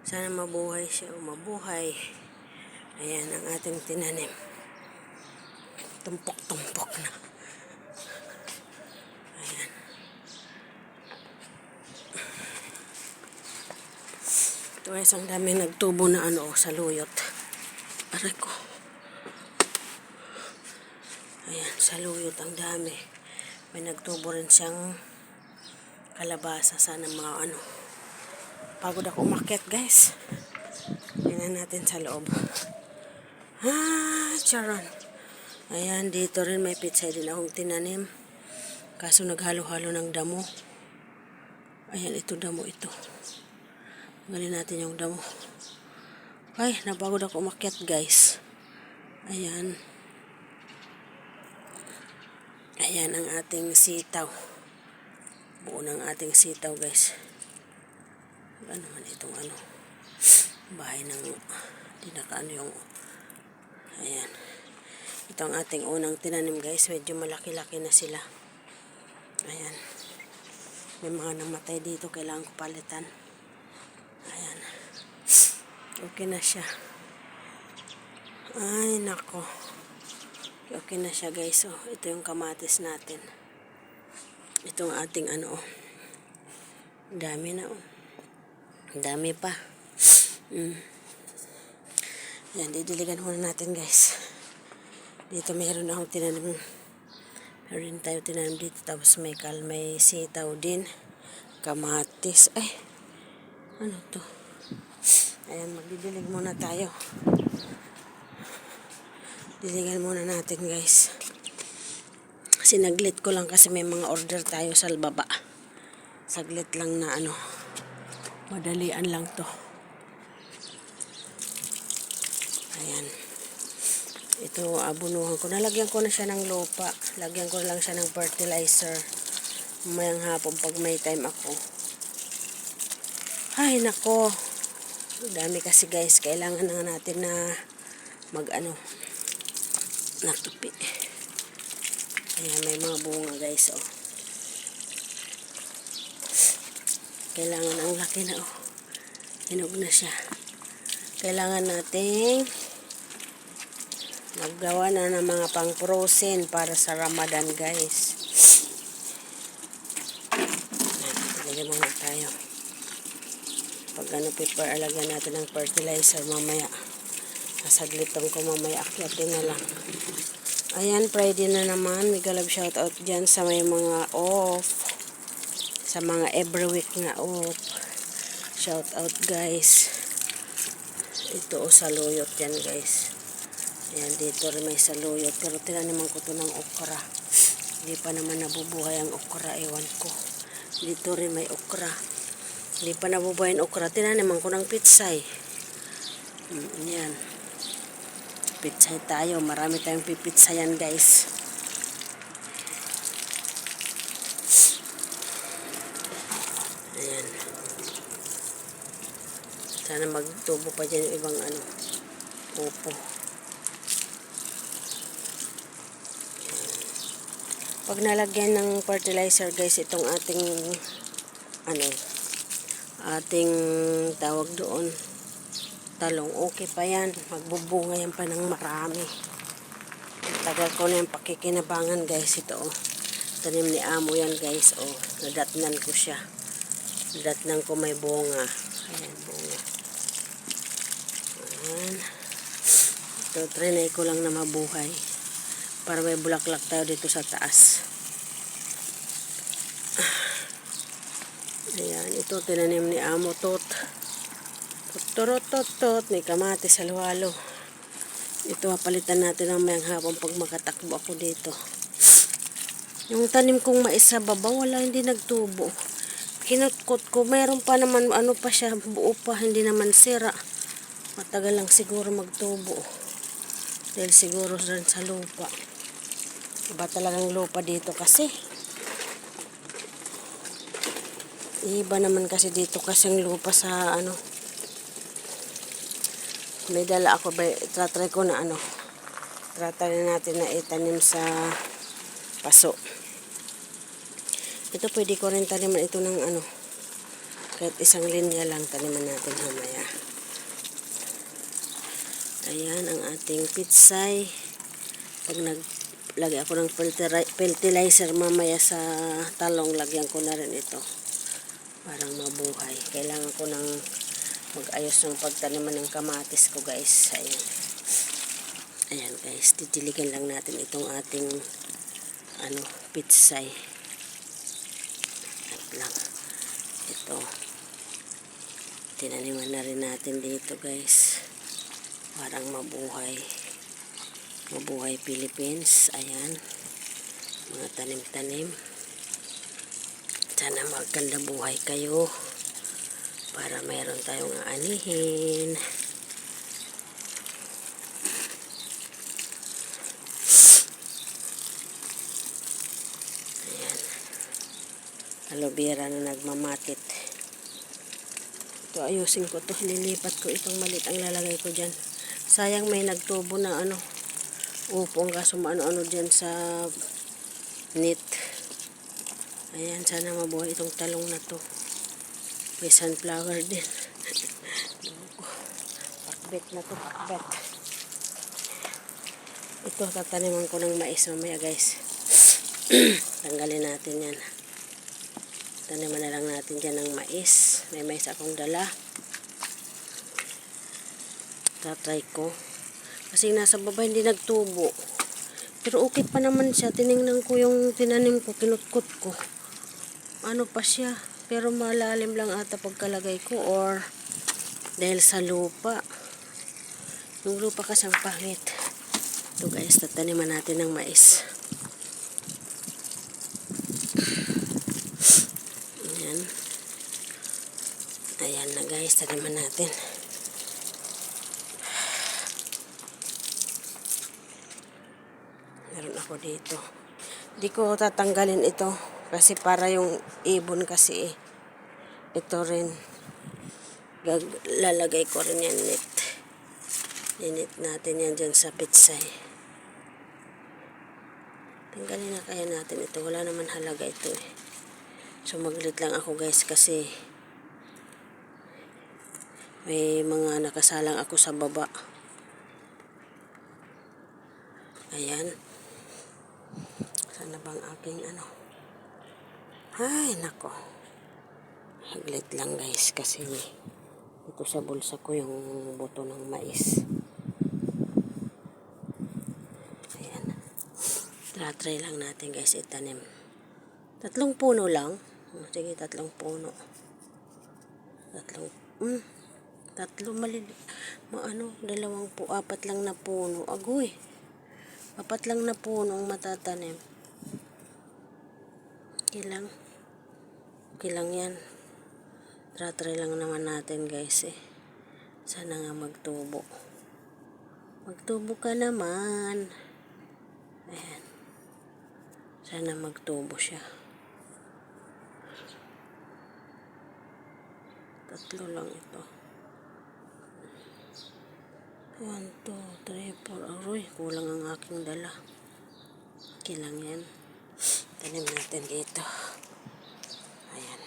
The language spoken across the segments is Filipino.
Sana mabuhay siya o mabuhay. Ayan ang ating tinanim. Tumpok-tumpok na. Ayan. Ito ay isang dami nagtubo na sa luyot. Aray ko. Ayan, sa luyot ang dami. May nagtubo rin siyang kalabasa. Sana mga pagod ako umakyat, guys. Tingnan natin sa loob. Charon. Ayan, dito rin may pitsay din akong tinanim. Kaso naghalo-halo ng damo. Ayan, ito damo ito. Galin natin yung damo. Ay, napagod ako umakyat, guys. Ayan. Ayan ang ating sitaw. Buo ng ating sitaw, guys. Ano man itong bahay ng yung ayan. Ito ang ating unang tinanim, guys. Medyo malaki-laki na sila. Ayan. May mga namatay dito. Kailangan ko palitan. Ayan. Okay na siya. Ay, nako. Okay na siya, guys. Ito yung kamatis natin. Ito ang ating dami na dami pa. Yan, didiligan muna natin, guys. Dito mayroon akong tinanim. Meron tayo tinanim dito. Tapos may sitaw din. Kamatis. Ay, ano to? Ayan, magdidilig muna tayo. Diligan muna natin, guys. Sinaglit ko lang kasi may mga order tayo sa baba. Saglit lang na madalian lang to. Ayan. Ito, abunuhan ko. Nalagyan ko na siya ng lupa. Lagyan ko lang siya ng fertilizer. Mayang hapon pag may time ako. Ay, nako. Dami kasi, guys. Kailangan na natin na natupi. Ayan, may mga bunga, guys, Kailangan ang laki na, Hinog na siya. Kailangan nating maggawa na ng mga pang-frozen para sa Ramadan, guys. Lagyan muna tayo. Pag prepare, alagyan natin ng fertilizer mamaya. Nasaglitan ko mamaya. Akyatin na lang. Ayan, Friday na naman. Mega love shoutout dyan sa may mga off. Sa mga every week na off. Shoutout, guys. Ito saluyot yan, guys. Ayan, dito rin may saluyot. Pero tinaniman ko to ng okra. Hindi pa naman nabubuhay ang okra. Ewan ko. Dito rin may okra. Hindi pa nabubuhay ang okra. Tinaniman ko ng pitsay. Ayan. Pitsay tayo. Marami tayong pipitsayan, guys. Ayan. Sana magtubo pa dyan yung ibang upo. Pag nalagyan ng fertilizer, guys, itong ating ating tawag doon talong, okay pa yan. Magbubunga yan pa ng marami. Tagal ko na yung pakikinabangan, guys. Ito, tanim ni Amo yan, guys. Nadatnan ko siya. Nadatnan ko may bunga. Ayan, bunga. Ayan. Ito, trinay ko lang na mabuhay. Para may bulaklak tayo dito sa taas. Ayan, ito tinanim ni Amo tot. Tot. May kamatis, halo-halo. Ito, palitan natin ng mayang hapon pag makatakbo ako dito. Yung tanim kong mais sa baba, wala, hindi nagtubo. Kinutkot ko, mayroon pa naman, pa siya, buo pa, hindi naman sira. Matagal lang siguro magtubo. Dahil siguro rin sa lupa. Iba talagang lupa dito kasi. Iba naman kasi dito kasi ang lupa sa may dala ako, tratry ko na tratry natin na itanim sa paso. Ito pwede ko rin taniman ito ng kahit isang linya lang taniman natin mamaya. ating pitsay. Pag naglagay ako ng fertilizer mamaya sa talong, lagyan ko na rin ito. Parang mabuhay. Kailangan ko ng mag-ayos ng pagtaniman ng kamatis ko, guys. Ayan. Ayan, guys. Titiligan lang natin itong ating pitsay. At lang. Ito. Tinaniman na rin natin dito, guys. Parang mabuhay. Mabuhay Philippines. Ayan. Mga tanim-tanim. Sana maganda buhay kayo. Para mayroon tayong aanihin. Ayan. Aloe vera na nagmamatit. Ito, ayusin ko to. Lilipat ko itong malit ang lalagay ko dyan. Sayang may nagtubo na upong kaso maano-ano dyan sa net. Ayan, sana mabuhay itong talong na to. May sunflower din. Pakbet na to, pakbet. Ito, tataniman ko ng mais mamaya, guys. Tanggalin natin yan. Taniman na lang natin dyan ng mais. May mais akong dala. Tatry ko. Kasi nasa baba hindi nagtubo. Pero okay pa naman siya. Tiningnan ko yung tinanim ko, kinutkot ko. Ano pa siya. Pero malalim lang ata pagkalagay ko or dahil sa lupa. Yung lupa kasi ang pangit. Ito, guys, tataniman natin ng mais. Ayan. Ayan na, guys, taniman natin. Meron ako dito. Hindi ko tatanggalin ito kasi para yung ibon kasi ito rin. Lalagay ko rin yan net. Init natin yan dyan sa pitsay. Tanggalin na kaya natin ito. Wala naman halaga ito eh. So maglit lang ako, guys, kasi may mga nakasalang ako sa baba. Ayan. Sana bang aking Ay, nako. Haglit lang, guys, kasi ito sa bulsa ko yung buto ng mais. Ayan. Try lang natin, guys, itanim. 3 puno lang. Sige, 3 puno. 3 malili. 4 lang na puno. Agoy. 4 lang na puno ang matatanim. Okay lang yan. Try lang naman natin, guys, eh. Sana nga magtubo. Magtubo ka naman. Ayan. Sana magtubo siya. 3 lang ito. 1, 2, 3, 4. Aroy, kulang ang aking dala. Okay lang yan. Tanim natin dito. Ayan.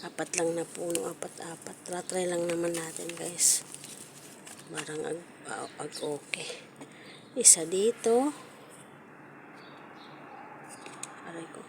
4 lang na puno. 4. Try lang naman natin, guys. Parang okay. Isa dito. Aray ko.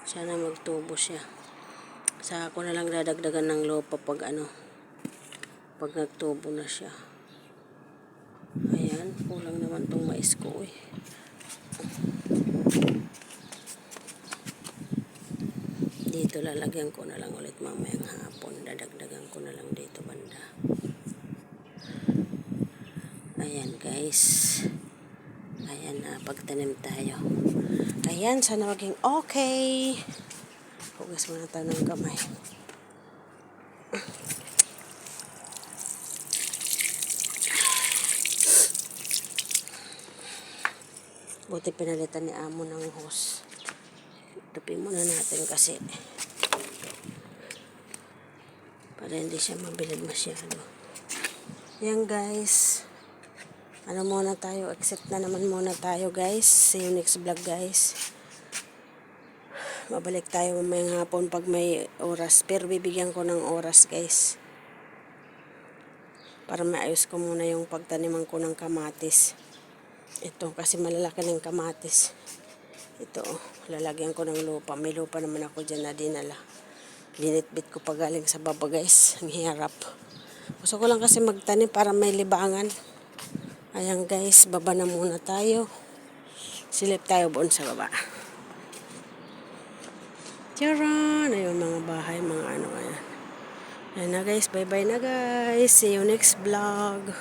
Sana magtubo siya. Saka ko na lang dadagdagan ng lupa pag nagtubo na siya. Ayan, kulang naman tong mais ko, eh. Dito lalagyan ko na lang ulit mamayang hapon. Dadagdagan ko na lang dito banda. Ayan, guys. Ayan na, pagtanim tayo. Ayan, sana maging okay. Hugas muna tayo ng kamay. Buti pinalitan ni amo ng hose. Tupin muna natin kasi para hindi siya mabilib masyado. Yan, guys. Muna tayo. Exit na naman muna tayo, guys. See you next vlog, guys. Babalik tayo mamayang hapon pag may oras. Pero bibigyan ko ng oras guys. Para maayos ko muna yung pagtaniman ko ng kamatis. Ito kasi malalaki ng kamatis. Ito lalagyan ko ng lupa. May lupa naman ako dyan na dinala. Binitbit ko pa galing sa baba guys. Ang hirap. Gusto ko lang kasi magtanim para may libangan. Ayan guys, baba na muna tayo. Silip tayo doon sa baba. Tiyaran! Ayun mga bahay, mga ano. Ayan na guys, bye bye na guys. See you next vlog.